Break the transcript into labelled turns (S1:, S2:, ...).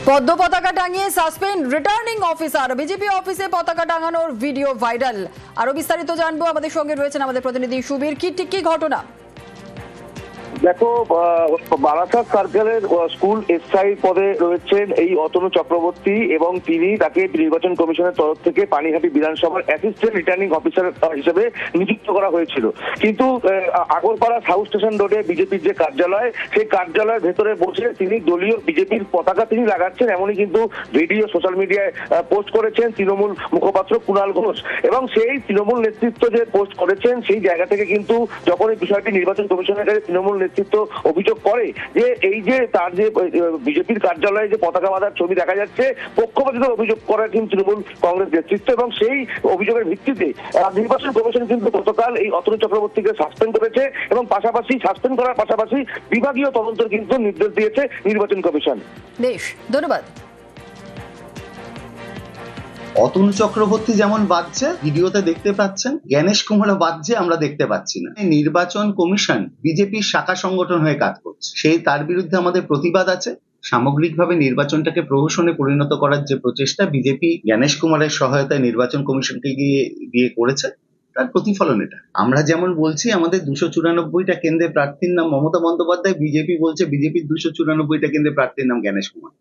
S1: পদ্ম পতাকা টাঙিয়ে সাসপেন্ড রিটার্নিং অফিসার। বিজেপি অফিসে পতাকা টাঙানোর ভিডিও ভাইরাল। আরো বিস্তারিত জানবো, আমাদের সঙ্গে রয়েছেন আমাদের প্রতিনিধি সুবীর। কি ঘটনা?
S2: দেখো, বারাসাত সার্কেলের স্কুল এসআই পদে রয়েছেন এই অতনু চক্রবর্তী এবং তাকে নির্বাচন কমিশনের তরফ থেকে পানিহাটি বিধানসভার অ্যাসিস্ট্যান্ট রিটার্নিং অফিসার হিসেবে নিযুক্ত করা হয়েছিল। কিন্তু আগরপাড়া সাউথ স্টেশন রোডে বিজেপির যে কার্যালয়, সেই কার্যালয়ের ভেতরে বসে তিনি দলীয় বিজেপির পতাকা তিনি লাগাচ্ছেন, এমনই কিন্তু ভিডিও সোশ্যাল মিডিয়ায় পোস্ট করেছেন তৃণমূল মুখপাত্র কুণাল ঘোষ। এবং সেই তৃণমূল নেতৃত্ব যে পোস্ট করেছেন, সেই জায়গা থেকে কিন্তু যখন এই বিষয়টি নির্বাচন কমিশনের কাছে তৃণমূল নেতৃত্ব অভিযোগ করে যে এই যে তার যে বিজেপির কার্যালয়ে যে পতাকা বাঁধার ছবি দেখা যাচ্ছে, পক্ষপাতিত্ব অভিযোগ করে কিন্তু তৃণমূল কংগ্রেস নেতৃত্ব। এবং সেই অভিযোগের ভিত্তিতে নির্বাচন কমিশন কিন্তু গতকাল এই অতনু চক্রবর্তীকে সাসপেন্ড করেছে এবং পাশাপাশি সাসপেন্ড করার পাশাপাশি বিভাগীয় তদন্তের কিন্তু নির্দেশ দিয়েছে নির্বাচন কমিশন।
S1: বেশ, ধন্যবাদ।
S3: অতনু চক্রবর্তী যেমন বাজছে ভিডিওতে দেখতে পাচ্ছেন, জ্ঞানেশ কুমারও বাজছে, আমরা দেখতে পাচ্ছি না। নির্বাচন কমিশন বিজেপির শাখা সংগঠন হয়ে কাজ করছে, সেই তার বিরুদ্ধে আমাদের প্রতিবাদ আছে। সামগ্রিকভাবে নির্বাচনটাকে প্রহসনে পরিণত করার যে প্রচেষ্টা বিজেপি জ্ঞানেশ কুমারের সহায়তায় নির্বাচন কমিশনকে দিয়ে করেছে, তার প্রতিফলন এটা। আমরা যেমন বলছি আমাদের 294টা কেন্দ্রে প্রার্থীর নাম মমতা বন্দ্যোপাধ্যায়, বিজেপি বলছে বিজেপির 294টা কেন্দ্রে প্রার্থীর নাম জ্ঞানেশ কুমার।